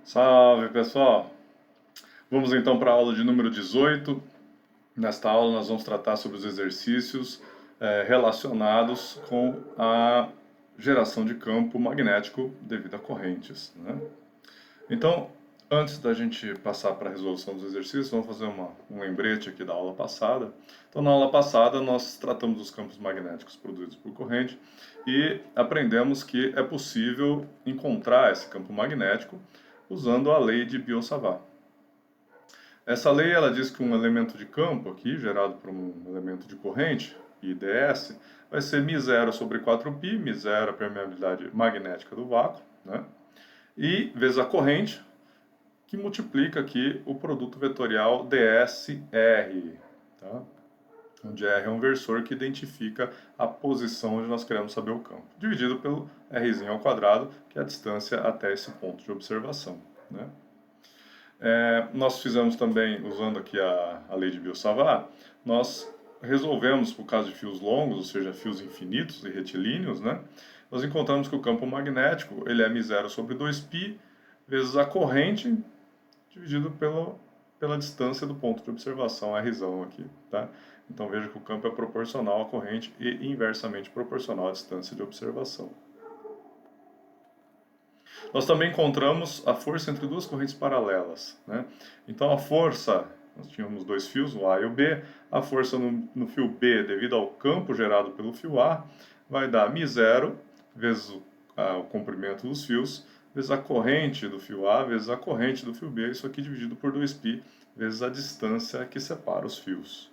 Salve pessoal! Vamos então para a aula de número 18. Nesta aula nós vamos tratar sobre os exercícios relacionados com a geração de campo magnético devido a correntes, né? Então, antes da gente passar para a resolução dos exercícios, vamos fazer um lembrete aqui da aula passada. Então, na aula passada nós tratamos dos campos magnéticos produzidos por corrente e aprendemos que é possível encontrar esse campo magnético usando a lei de Biot-Savart. Essa lei ela diz que um elemento de campo aqui, gerado por um elemento de corrente, IDS, vai ser μ0 sobre 4π, μ0 a permeabilidade magnética do vácuo, né? E vezes a corrente, que multiplica aqui o produto vetorial dsR, tá? Onde R é um versor que identifica a posição onde nós queremos saber o campo, dividido pelo R ao quadrado, que é a distância até esse ponto de observação, né? Nós fizemos também, usando aqui a lei de Biot-Savart, nós resolvemos, por caso de fios longos, ou seja, fios infinitos e retilíneos, né? Nós encontramos que o campo magnético ele é μ0 sobre 2π vezes a corrente dividido pela distância do ponto de observação, R aqui, tá? Então veja que o campo é proporcional à corrente e inversamente proporcional à distância de observação. Nós também encontramos a força entre duas correntes paralelas, né? Então a força, nós tínhamos dois fios, o A e o B, a força no fio B, devido ao campo gerado pelo fio A, vai dar μ0 vezes o comprimento dos fios, vezes a corrente do fio A, vezes a corrente do fio B, isso aqui dividido por 2π, vezes a distância que separa os fios.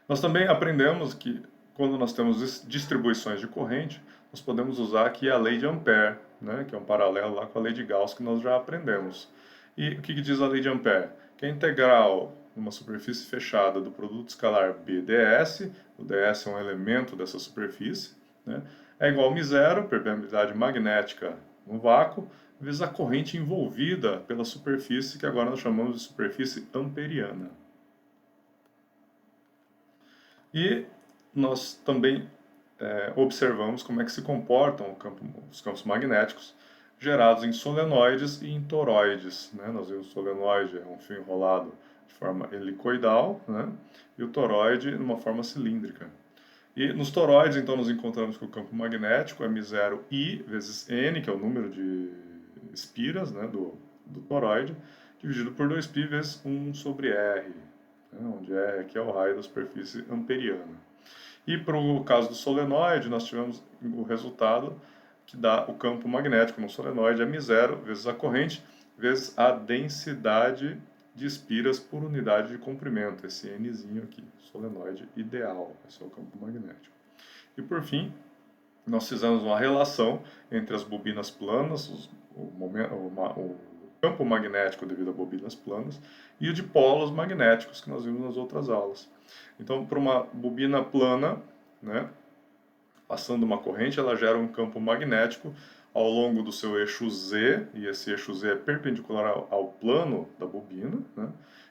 Nós também aprendemos que quando nós temos distribuições de corrente, nós podemos usar aqui a lei de Ampère, né, que é um paralelo lá com a lei de Gauss que nós já aprendemos. E o que diz a lei de Ampère? Que a integral numa superfície fechada do produto escalar BdS, o ds é um elemento dessa superfície, né, é igual a μ0, permeabilidade magnética no vácuo, vezes a corrente envolvida pela superfície, que agora nós chamamos de superfície amperiana. E nós também observamos como é que se comportam os campos magnéticos gerados em solenoides e em toroides, né? Nós vimos o solenoide é um fio enrolado de forma helicoidal, né? E o toroide numa forma cilíndrica. E nos toroides, então, nós encontramos que o campo magnético é μ0I vezes N, que é o número de espiras, né, do toroide, dividido por 2π vezes 1 sobre R, né, onde R aqui é o raio da superfície amperiana. E para o caso do solenoide, nós tivemos o resultado que dá o campo magnético no solenoide é μ0 vezes a corrente vezes a densidade de espiras por unidade de comprimento, esse Nzinho aqui, solenoide ideal, esse é o campo magnético. E por fim, nós fizemos uma relação entre as bobinas planas, o campo magnético devido a bobinas planas, e o de polos magnéticos que nós vimos nas outras aulas. Então, para uma bobina plana, né, passando uma corrente, ela gera um campo magnético ao longo do seu eixo Z, e esse eixo Z é perpendicular ao plano da bobina, né?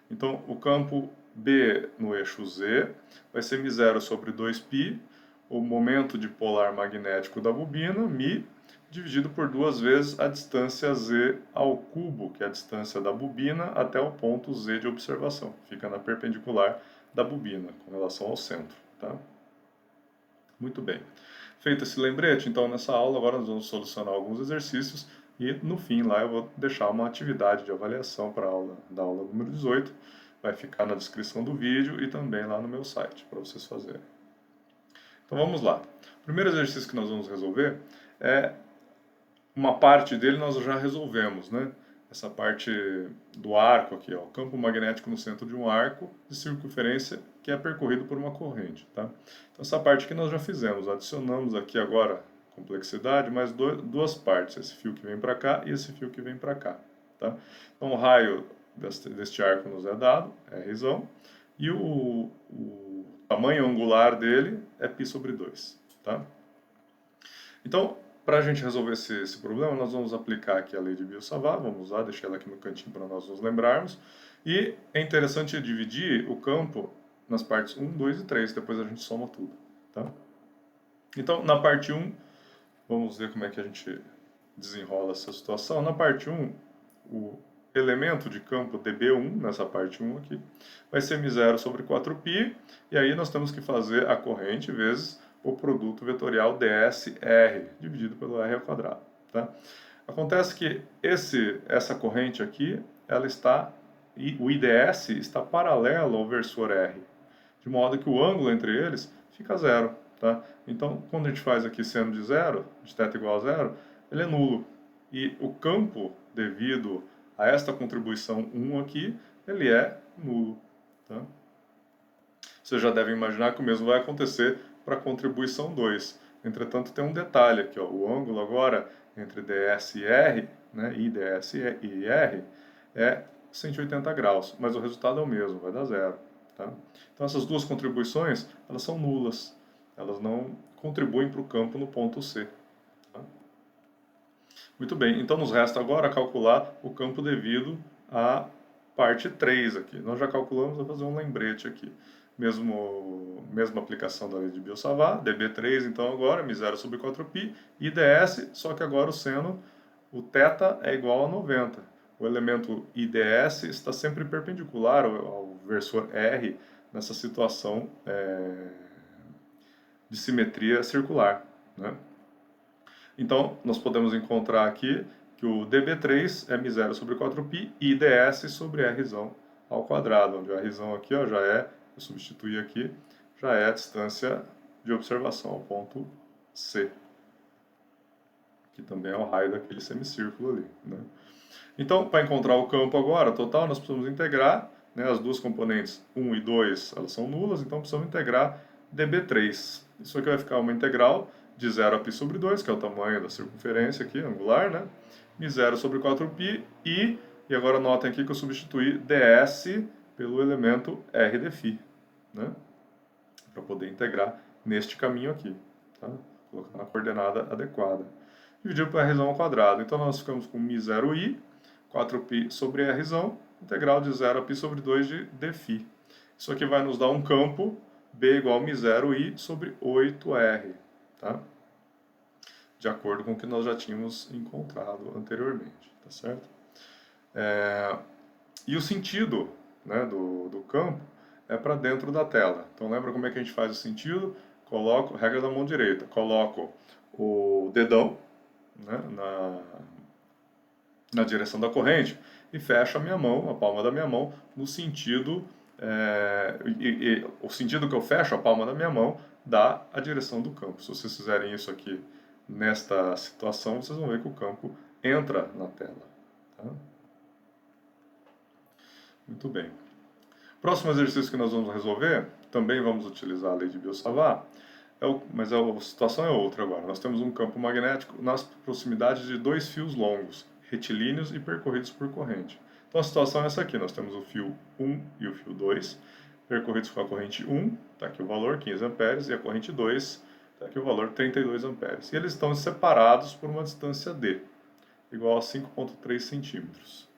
Então, o campo B no eixo Z vai ser μ0 sobre 2π, o momento dipolar magnético da bobina, μ, dividido por duas vezes a distância Z ao cubo, que é a distância da bobina até o ponto Z de observação. Fica na perpendicular da bobina, com relação ao centro, tá? Muito bem. Feito esse lembrete, então nessa aula agora nós vamos solucionar alguns exercícios e no fim lá eu vou deixar uma atividade de avaliação para a aula da aula número 18. Vai ficar na descrição do vídeo e também lá no meu site para vocês fazerem. Então vamos lá. O primeiro exercício que nós vamos resolver é uma parte dele nós já resolvemos, né? Essa parte do arco aqui, ó, o campo magnético no centro de um arco de circunferência que é percorrido por uma corrente, tá? Então essa parte que nós já fizemos, adicionamos aqui agora complexidade, mais duas partes, esse fio que vem para cá e esse fio que vem para cá, tá? Então o raio deste arco nos é dado, é R, e o tamanho angular dele é π sobre 2, tá? Então, para a gente resolver esse problema, nós vamos aplicar aqui a lei de Biot-Savart, vamos usar, deixar ela aqui no cantinho para nós nos lembrarmos. E é interessante dividir o campo nas partes 1, 2 e 3, depois a gente soma tudo, tá? Então, na parte 1, vamos ver como é que a gente desenrola essa situação? Na parte 1, o elemento de campo dB1, nessa parte 1 aqui, vai ser μ0 sobre 4π, e aí nós temos que fazer a corrente vezes o produto vetorial dsr, dividido pelo r ao quadrado. Tá? Acontece que essa corrente aqui, ela está, o IDS está paralelo ao versor R, de modo que o ângulo entre eles fica zero. Tá? Então, quando a gente faz aqui seno de zero, de θ igual a zero, ele é nulo. E o campo, devido a esta contribuição 1 aqui, ele é nulo. Tá? Você já deve imaginar que o mesmo vai acontecer para a contribuição 2. Entretanto, tem um detalhe aqui, ó, o ângulo agora entre ds e r, né, IDS e R, é 180 graus, mas o resultado é o mesmo, vai dar zero. Tá? Então essas duas contribuições, elas são nulas, elas não contribuem para o campo no ponto C. Tá? Muito bem, então nos resta agora calcular o campo devido à parte 3 aqui. Nós já calculamos, vou fazer um lembrete aqui. Mesma aplicação da lei de Biot-Savart, dB3 então agora, μ0 sobre 4π, IDS, só que agora o seno, o θ é igual a 90. O elemento IDS está sempre perpendicular ao versor R nessa situação de simetria circular. Né? Então, nós podemos encontrar aqui que o dB3 é μ0 sobre 4π e IDS sobre R ao quadrado, onde o R aqui ó, já é, eu substituí aqui, já é a distância de observação ao ponto C, que também é o raio daquele semicírculo ali. Né? Então, para encontrar o campo agora, total, nós precisamos integrar, né, as duas componentes 1 e 2, elas são nulas, então precisamos integrar dB3. Isso aqui vai ficar uma integral de 0 a π sobre 2, que é o tamanho da circunferência aqui, angular, né? μ0 sobre 4π e agora notem aqui que eu substituí ds pelo elemento r de φ, né? Para poder integrar neste caminho aqui, tá? Colocando a coordenada adequada. Dividido por r ao quadrado, então nós ficamos com μ0i, 4π sobre r, integral de 0 a π sobre 2 de dφ. Isso aqui vai nos dar um campo B igual a μ0i sobre 8r, tá? De acordo com o que nós já tínhamos encontrado anteriormente, tá certo? E o sentido, né, do campo é para dentro da tela. Então lembra como é que a gente faz o sentido? Coloco, regra da mão direita, coloco o dedão, né, na direção da corrente e fecho a minha mão, a palma da minha mão, no sentido, o sentido que eu fecho a palma da minha mão dá a direção do campo. Se vocês fizerem isso aqui nesta situação, vocês vão ver que o campo entra na tela. Tá? Muito bem. Próximo exercício que nós vamos resolver, também vamos utilizar a lei de Biot-Savart, mas a situação é outra agora. Nós temos um campo magnético nas proximidades de dois fios longos, retilíneos e percorridos por corrente. Então a situação é essa aqui, nós temos o fio 1 e o fio 2, percorridos com a corrente 1, está aqui o valor, 15 amperes, e a corrente 2, está aqui o valor, 32 amperes. E eles estão separados por uma distância D, igual a 5,3 centímetros.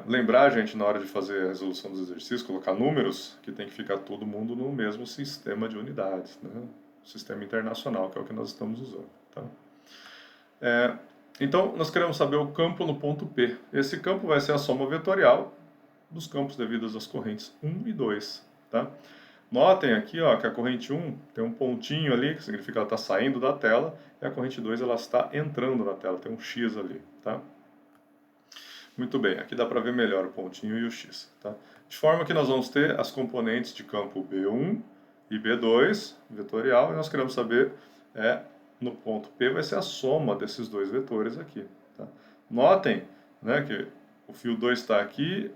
Lembrar, gente, na hora de fazer a resolução dos exercícios, colocar números, que tem que ficar todo mundo no mesmo sistema de unidades, né? Sistema internacional, que é o que nós estamos usando. Tá? Então, nós queremos saber o campo no ponto P. Esse campo vai ser a soma vetorial dos campos devidos às correntes 1 e 2. Tá? Notem aqui ó, que a corrente 1 tem um pontinho ali, que significa que ela está saindo da tela, e a corrente 2 ela está entrando na tela, tem um X ali. Tá? Muito bem, aqui dá para ver melhor o pontinho e o X. Tá? De forma que nós vamos ter as componentes de campo B1 e B2, vetorial, e nós queremos saber, no ponto P vai ser a soma desses dois vetores aqui. Tá? Notem, né, que o fio 2 está aqui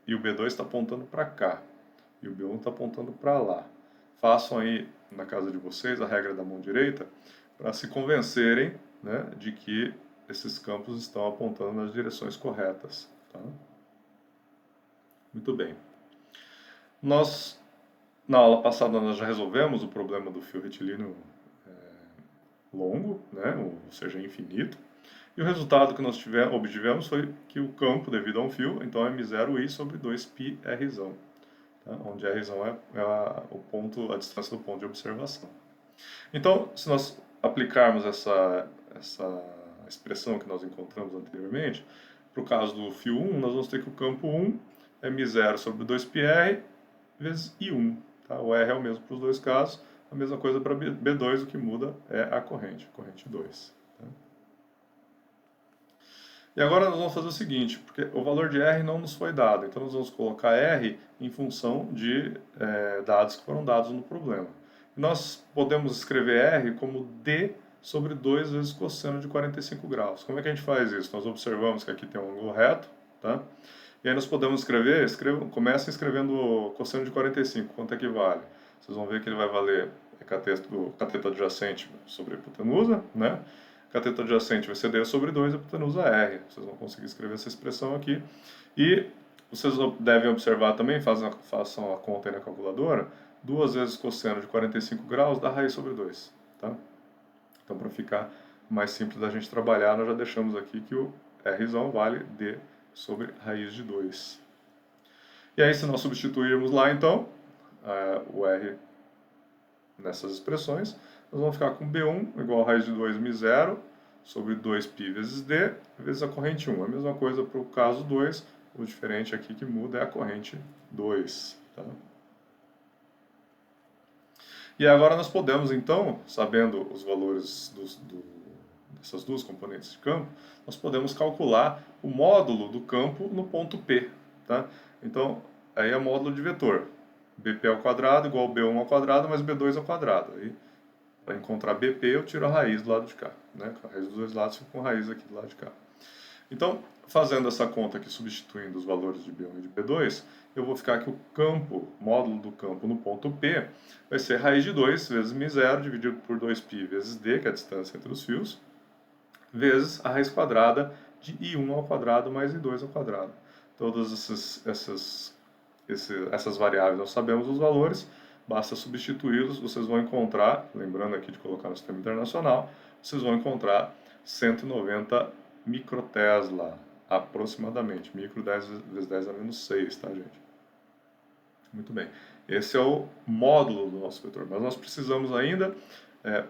e o B2 está apontando para cá, e o B1 está apontando para lá. Façam aí, na casa de vocês, a regra da mão direita, para se convencerem, né, de que esses campos estão apontando nas direções corretas. Tá? Muito bem. Nós, na aula passada, nós já resolvemos o problema do fio retilíneo longo, né? Ou seja, infinito. E o resultado que nós obtivemos foi que o campo, devido a um fio, então é μ0i sobre 2πr, tá? Onde r é o ponto, a distância do ponto de observação. Então, se nós aplicarmos essa expressão que nós encontramos anteriormente, para o caso do fio 1, nós vamos ter que o campo 1 é μ0 sobre 2πr vezes I1. Tá? O R é o mesmo para os dois casos, a mesma coisa para B2, o que muda é a corrente 2. Tá? E agora nós vamos fazer o seguinte, porque o valor de R não nos foi dado, então nós vamos colocar R em função de dados que foram dados no problema. E nós podemos escrever R como D sobre 2 vezes cosseno de 45 graus. Como é que a gente faz isso? Nós observamos que aqui tem um ângulo reto, tá? E aí nós podemos começa escrevendo o cosseno de 45, quanto equivale? Vocês vão ver que ele vai valer cateto adjacente sobre a hipotenusa, né? Cateto adjacente vai ser D sobre 2 e a hipotenusa R. Vocês vão conseguir escrever essa expressão aqui. E vocês devem observar também, façam a conta aí na calculadora, 2 vezes cosseno de 45 graus dá raiz sobre 2, tá? Então, para ficar mais simples da gente trabalhar, nós já deixamos aqui que o R vale D sobre raiz de 2. E aí, se nós substituirmos lá, então, o R nessas expressões, nós vamos ficar com B1 igual a raiz de 2 μ0 sobre 2π vezes D vezes a corrente 1. A mesma coisa para o caso 2, o diferente aqui que muda é a corrente 2. Tá? E agora nós podemos, então, sabendo os valores dessas duas componentes de campo, nós podemos calcular o módulo do campo no ponto P. Tá? Então, aí é o módulo de vetor. BP ao quadrado igual B1 ao quadrado mais B2 ao quadrado. Aí, para encontrar BP, eu tiro a raiz do lado de cá. Né? A raiz dos dois lados fica com a raiz aqui do lado de cá. Então, fazendo essa conta aqui, substituindo os valores de B1 e de B2, eu vou ficar que o campo, módulo do campo no ponto P, vai ser raiz de 2 vezes μ0 dividido por 2π vezes D, que é a distância entre os fios, vezes a raiz quadrada de I1 ao quadrado mais I2 ao quadrado. Todas essas variáveis nós sabemos os valores, basta substituí-los, vocês vão encontrar, lembrando aqui de colocar no sistema internacional, vocês vão encontrar 190 microtesla, aproximadamente. Micro 10 vezes 10 a menos 6, tá, gente? Muito bem. Esse é o módulo do nosso vetor. Mas nós precisamos ainda,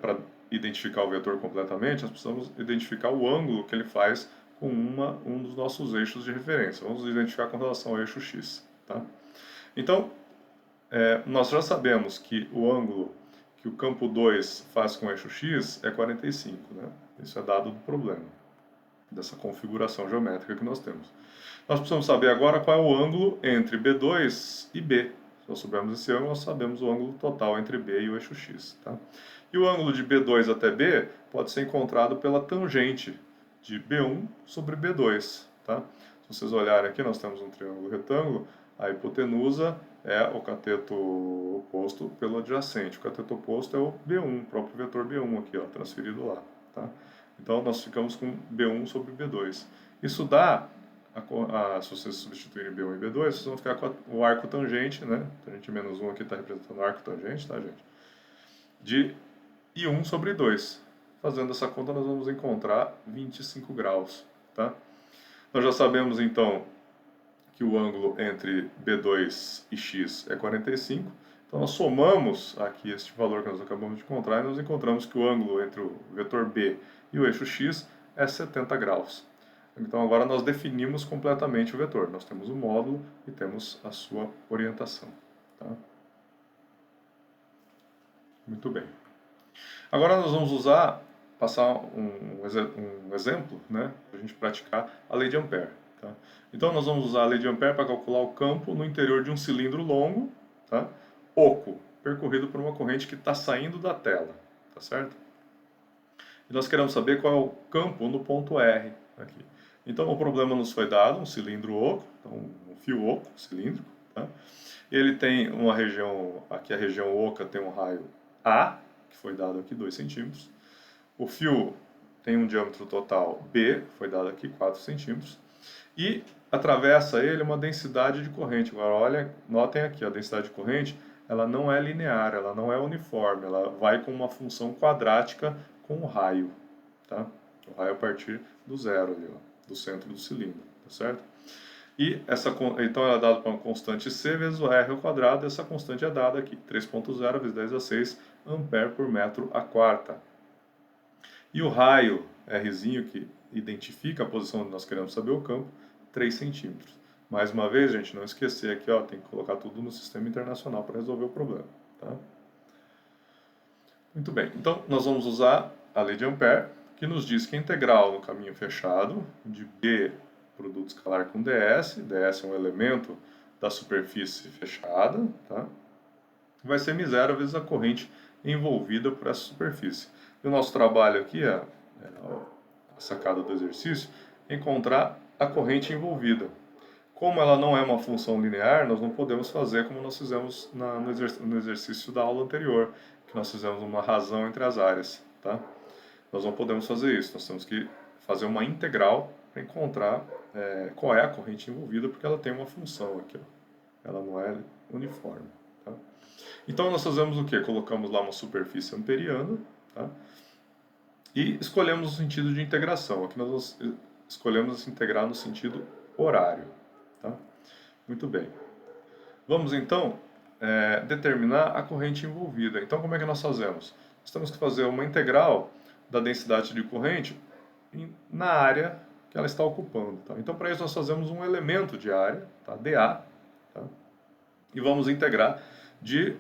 para identificar o vetor completamente, nós precisamos identificar o ângulo que ele faz com um dos nossos eixos de referência. Vamos identificar com relação ao eixo x. Tá? Então, nós já sabemos que o ângulo que o campo 2 faz com o eixo x é 45. Né? Isso é dado do problema, dessa configuração geométrica que nós temos. Nós precisamos saber agora qual é o ângulo entre B2 e B. Se nós soubermos esse ângulo, nós sabemos o ângulo total entre B e o eixo x. Tá? E o ângulo de B2 até B pode ser encontrado pela tangente de B1 sobre B2. Tá? Se vocês olharem aqui, nós temos um triângulo retângulo, a hipotenusa é o cateto oposto pelo adjacente. O cateto oposto é o B1, o próprio vetor B1 aqui, ó, transferido lá. Tá? Então, nós ficamos com B1 sobre B2. Isso dá, se vocês substituírem B1 e B2, vocês vão ficar com o arco tangente, né? Tangente menos 1 aqui está representando o arco tangente, tá, gente? De I1 sobre 2. Fazendo essa conta, nós vamos encontrar 25 graus, tá? Nós já sabemos, então, que o ângulo entre B2 e x é 45. Então, nós somamos aqui este valor que nós acabamos de encontrar e nós encontramos que o ângulo entre o vetor B e o eixo x é 70 graus. Então, agora nós definimos completamente o vetor. Nós temos o módulo e temos a sua orientação. Tá? Muito bem. Agora nós vamos passar um exemplo, né, para a gente praticar a lei de Ampère. Tá? Então, nós vamos usar a lei de Ampère para calcular o campo no interior de um cilindro longo, tá? Oco, percorrido por uma corrente que está saindo da tela, tá certo? E nós queremos saber qual é o campo no ponto R aqui. Então, o problema nos foi dado, um cilindro oco, então um fio oco, cilíndrico, tá? Ele tem uma região, aqui a região oca tem um raio A, que foi dado aqui 2 centímetros. O fio tem um diâmetro total B, foi dado aqui 4 centímetros. E atravessa ele uma densidade de corrente. Agora, olha, notem aqui, a densidade de corrente, ela não é linear, ela não é uniforme, ela vai com uma função quadrática com o raio, tá? O raio a partir do zero ali, ó, do centro do cilindro, tá certo? E então ela é dada para uma constante C vezes o R ao quadrado, e essa constante é dada aqui, 3.0 vezes 10 a 6 ampere por metro a quarta. E o raio Rzinho, que identifica a posição onde nós queremos saber o campo, 3 centímetros. Mais uma vez, gente, não esquecer aqui, ó, tem que colocar tudo no sistema internacional para resolver o problema. Tá? Muito bem, então nós vamos usar a lei de Ampère, que nos diz que a integral no caminho fechado de B produto escalar com ds, ds é um elemento da superfície fechada, tá? Vai ser μ0 vezes a corrente envolvida por essa superfície. E o nosso trabalho aqui, a sacada do exercício, é encontrar a corrente envolvida. Como ela não é uma função linear, nós não podemos fazer como nós fizemos no exercício da aula anterior, que nós fizemos uma razão entre as áreas. Tá? Nós não podemos fazer isso, nós temos que fazer uma integral para encontrar qual é a corrente envolvida, porque ela tem uma função aqui. Ó. Ela não é uniforme. Tá? Então nós fazemos o que? Colocamos lá uma superfície amperiana, tá? E escolhemos o sentido de integração. Aqui nós escolhemos integrar no sentido horário. Tá? Muito bem. Vamos então determinar a corrente envolvida. Então como é que nós fazemos? Nós temos que fazer uma integral da densidade de corrente na área que ela está ocupando. Tá? Então para isso nós fazemos um elemento de área, tá? dA, tá? E vamos integrar de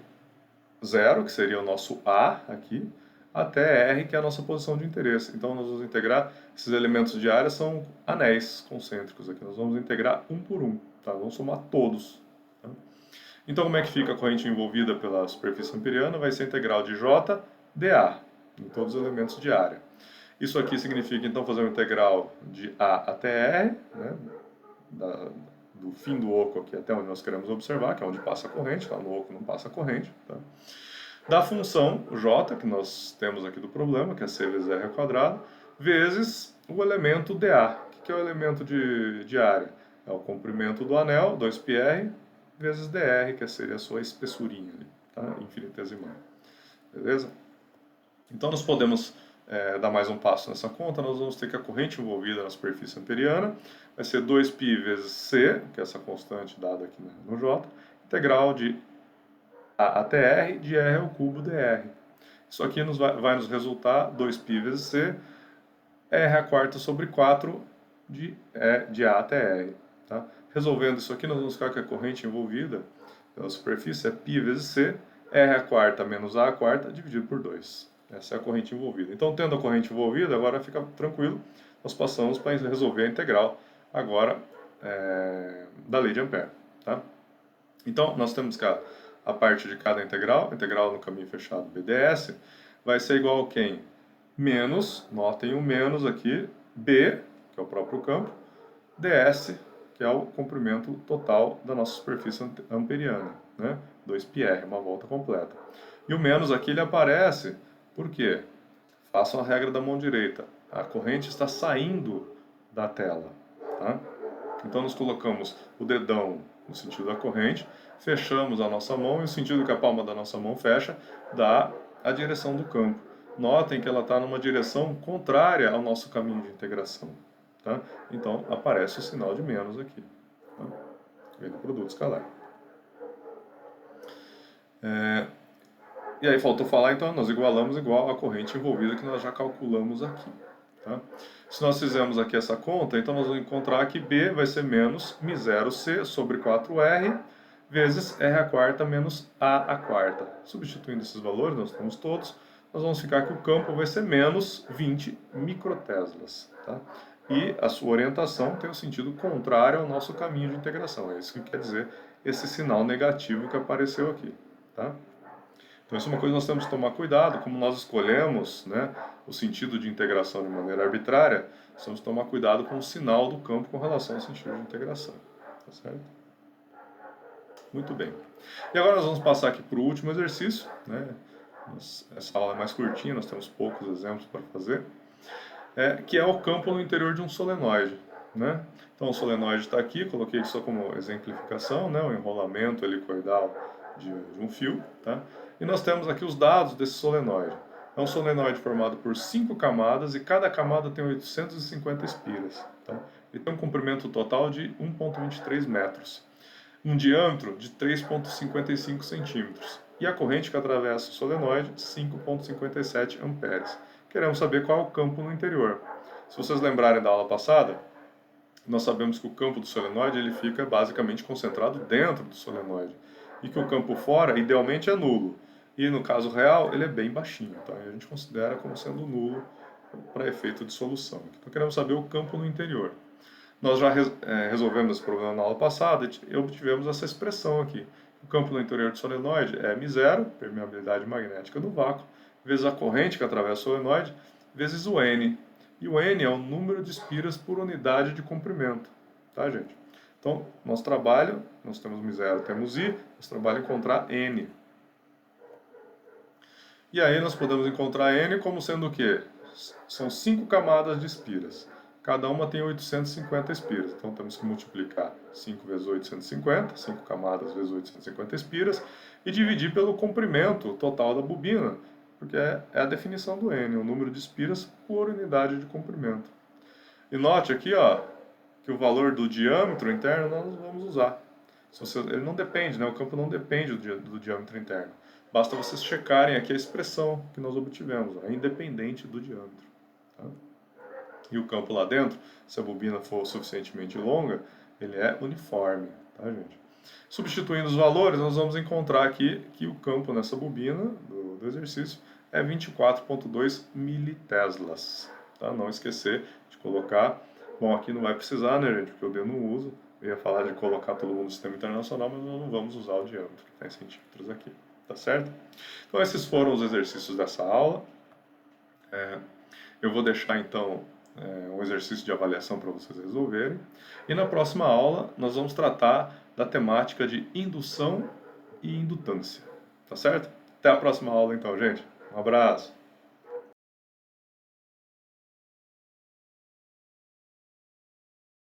0, que seria o nosso A aqui, até R, que é a nossa posição de interesse. Então nós vamos integrar, esses elementos de área são anéis concêntricos aqui, nós vamos integrar um por um, tá? Vamos somar todos. Tá? Então como é que fica a corrente envolvida pela superfície amperiana? Vai ser a integral de J dA, em todos os elementos de área. Isso aqui significa então fazer uma integral de A até R, né? Do fim do oco aqui até onde nós queremos observar, que é onde passa a corrente, lá no oco não passa a corrente. Tá? Da função J, que nós temos aqui do problema, que é C vezes R ao quadrado, vezes o elemento dA. O que é o elemento de área? É o comprimento do anel, 2πr, vezes dr, que seria a sua espessurinha ali, tá? Infinitesimal. Beleza? Então nós podemos dar mais um passo nessa conta, nós vamos ter que a corrente envolvida na superfície amperiana vai ser 2π vezes C, que é essa constante dada aqui no J, integral de A até R de R ao cubo dr. Isso aqui vai nos resultar 2π vezes C, R a quarta sobre 4 de A até R. Tá? Resolvendo isso aqui, nós vamos ficar com a corrente envolvida pela superfície é π vezes C, R a quarta menos A a quarta dividido por 2. Essa é a corrente envolvida. Então, tendo a corrente envolvida, agora fica tranquilo, nós passamos para resolver a integral agora da lei de Ampère. Tá? Então, nós temos que a parte de cada integral no caminho fechado BDS, vai ser igual a quem? Menos, notem o menos aqui, B, que é o próprio campo, ds, que é o comprimento total da nossa superfície amperiana, né? 2πr, uma volta completa. E o menos aqui ele aparece, por quê? Façam a regra da mão direita. A corrente está saindo da tela, tá? Então nós colocamos o dedão no sentido da corrente, fechamos a nossa mão e o sentido que a palma da nossa mão fecha dá a direção do campo. Notem que ela está numa direção contrária ao nosso caminho de integração. Tá? Então aparece o sinal de menos aqui. Tá? Vem do produto escalar. E aí faltou falar, então nós igualamos igual a corrente envolvida que nós já calculamos aqui. Tá? Se nós fizermos aqui essa conta, então nós vamos encontrar que B vai ser menos μ0C sobre 4R vezes R a quarta menos A a quarta. Substituindo esses valores, nós temos todos, nós vamos ficar que o campo vai ser menos 20 microteslas. Tá? E a sua orientação tem o sentido contrário ao nosso caminho de integração. É isso que quer dizer esse sinal negativo que apareceu aqui. Tá? Então isso é uma coisa que nós temos que tomar cuidado, como nós escolhemos, né, o sentido de integração de maneira arbitrária, nós temos que tomar cuidado com o sinal do campo com relação ao sentido de integração. Tá certo? Muito bem. E agora nós vamos passar aqui para o último exercício. Né? Essa aula é mais curtinha, nós temos poucos exemplos para fazer. Que é o campo no interior de um solenoide. Né? Então o solenoide está aqui, coloquei só como exemplificação, né, o enrolamento helicoidal de um fio. Tá? E nós temos aqui os dados desse solenoide. É um solenoide formado por 5 camadas e cada camada tem 850 espiras. Tá? Ele tem um comprimento total de 1,23 metros, um diâmetro de 3,55 centímetros e a corrente que atravessa o solenoide 5,57 amperes. queremos saber qual é o campo no interior. Se vocês lembrarem da aula passada, nós sabemos que o campo do solenoide ele fica basicamente concentrado dentro do solenoide e que o campo fora, idealmente, é nulo. E no caso real, ele é bem baixinho, tá? A gente considera como sendo nulo para efeito de solução. Então, queremos saber o campo no interior. Nós já resolvemos esse problema na aula passada e obtivemos essa expressão aqui. O campo no interior do solenoide é μ0, permeabilidade magnética do vácuo, vezes a corrente que atravessa o solenoide, vezes o N. E o N é o número de espiras por unidade de comprimento. Tá, gente? Então, nosso trabalho, nós temos μ0, temos I, nosso trabalho é encontrar N. E aí nós podemos encontrar N como sendo o quê? São 5 camadas de espiras. Cada uma tem 850 espiras. Então temos que multiplicar 5 vezes 850, 5 camadas vezes 850 espiras, e dividir pelo comprimento total da bobina, porque é a definição do N, o número de espiras por unidade de comprimento. E note aqui, ó, que o valor do diâmetro interno nós vamos usar. Ele não depende, né? O campo não depende do diâmetro interno. Basta vocês checarem aqui a expressão que nós obtivemos, é independente do diâmetro. Tá? E o campo lá dentro, se a bobina for suficientemente longa, ele é uniforme, tá, gente? Substituindo os valores, nós vamos encontrar aqui que o campo nessa bobina do exercício é 24,2 militeslas. Tá? Não esquecer de colocar. Bom, aqui não vai precisar, né, gente, porque eu não uso. Eu ia falar de colocar todo mundo no sistema internacional, mas nós não vamos usar o diâmetro, que está em centímetros aqui. Tá certo? Então, esses foram os exercícios dessa aula. Eu vou deixar, então, um exercício de avaliação para vocês resolverem. E na próxima aula, nós vamos tratar da temática de indução e indutância. Tá certo? Até a próxima aula, então, gente. Um abraço!